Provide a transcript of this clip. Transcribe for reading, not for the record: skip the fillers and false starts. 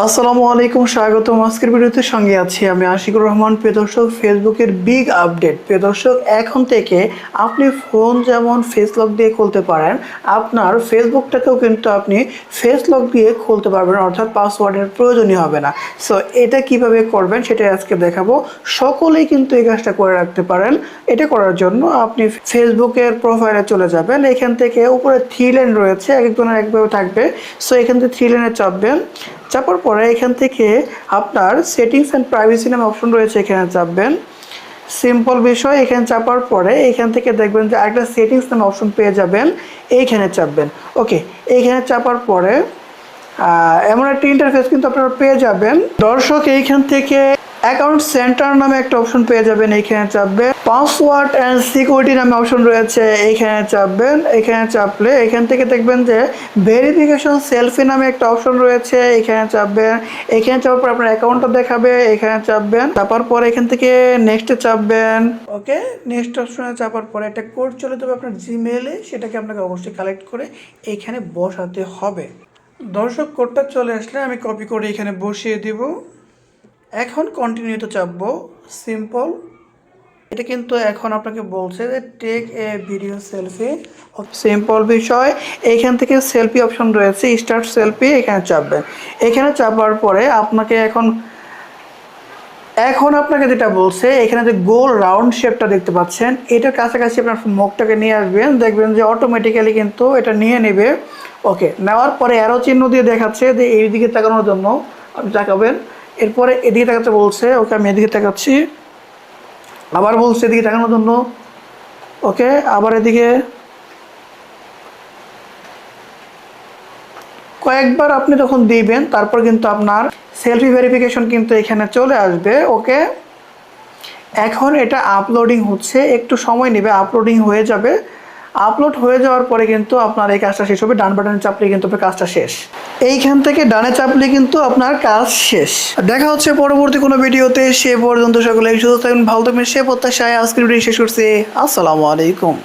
আসসালামু আলাইকুম, স্বাগতম। আজকের ভিডিওতে সঙ্গে আছি আমি আশিকুর রহমান। প্রিয় দর্শক, ফেসবুকের বিগ আপডেট। প্রিয় দর্শক, এখন থেকে আপনি ফোন যেমন ফেস লক দিয়ে খুলতে পারেন, আপনার ফেসবুকটাকেও কিন্তু আপনি ফেস লক দিয়ে খুলতে পারবেন, অর্থাৎ পাসওয়ার্ডের প্রয়োজনই হবে না। সো এটা কিভাবে করবেন সেটাই আজকে দেখাবো। সকলেই কিন্তু এই কাজটা করে রাখতে পারেন। এটা করার জন্য আপনি ফেসবুকের প্রোফাইলে চলে যাবেন। এখান থেকে উপরে থ্রি লাইন রয়েছে, এক একজনের একভাবে থাকবে। সো এখান থেকে থ্রি লাইনে চাপবেন। চাপার পরে এখান থেকে আপনার সেটিংস অ্যান্ড প্রাইভেসি নামে অপশন রয়েছে, এখানে চাপবেন। সিম্পল বিষয়, এখানে চাপার পরে এখান থেকে দেখবেন যে একটা সেটিংস নামে অপশন পেয়ে যাবেন, এইখানে চাপবেন। ওকে, এইখানে চাপার পরে এমন একটা ইন্টারফেস কিন্তু আপনারা পেয়ে যাবেন। দর্শক, এইখান থেকে অ্যাকাউন্ট সেন্টার নামে একটা অপশন পেয়ে যাবেন, এইখানে চাপবেন। পাসওয়ার্ড অ্যান্ড সিকিউরিটি নামে অপশন রয়েছে, এইখানে চাপবেন। এখানে চাপলে এখান থেকে দেখবেন যে ভেরিফিকেশন সেলফি নামে একটা অপশন রয়েছে, এখানে চাপবেন। এখানে চাপার পর আপনার অ্যাকাউন্টটা দেখাবে, এখানে চাপবেন। চাপার পর এখান থেকে নেক্সটে চাপবেন। ওকে, নেক্সট অপশনে চাপার পরে একটা কোড চলে যাবে আপনার জিমেইলে, সেটাকে আপনাকে অবশ্যই কালেক্ট করে এইখানে বসাতে হবে। দর্শক, কোডটা চলে আসলে আমি কপি করে এখানে বসিয়ে দিব। এখন কন্টিনিউতে চাপবো। সিম্পল, এটা কিন্তু এখন আপনাকে বলছে যে take a video selfie. Simple বিষয়, এইখান থেকে সেলফি অপশন রয়েছে, স্টার্ট সেলফি, এখানে চাপবেন। এখানে চাপার পরে আপনাকে এখন আপনাকে যেটা বলছে, এখানে যে গোল রাউন্ড শেপটা দেখতে পাচ্ছেন, এটার কাছাকাছি আপনার মুখটাকে নিয়ে আসবেন, দেখবেন যে অটোমেটিক্যালি কিন্তু এটা নিয়ে নেবে। ওকে, নেওয়ার পরে অ্যারো চিহ্ন দিয়ে দেখাচ্ছে যে এই দিকে তাকানোর জন্য আপনি তাকাবেন। এরপরে এদিকে তাকাতে বলছে, ওকে আমি এদিকে তাকাচ্ছি। আবার বলছে এদিকে তাকানোর জন্য, ওকে আবার এদিকে। কয়েকবার আপনি যখন দিবেন তারপর কিন্তু আপনার সেলফি ভেরিফিকেশন কিন্তু এখানে চলে আসবে। ওকে, এখন এটা আপলোডিং হচ্ছে, একটু সময় নেবে, আপলোডিং হয়ে যাবে। আপলোড হয়ে যাওয়ার পরে কিন্তু আপনার এই কাজটা শেষ হবে। ডান বাটনে চাপলে কিন্তু আপনার কাজটা শেষ। এইখান থেকে ডানে চাপলে কিন্তু আপনার কাজ শেষ। দেখা হচ্ছে পরবর্তী কোনো ভিডিওতে। সে পর্যন্ত সকলে সুস্থ থাকবেন, ভালো থাকবেন, সে প্রত্যাশায় আজকের ভিডিও শেষ করছি। আসসালামু আলাইকুম।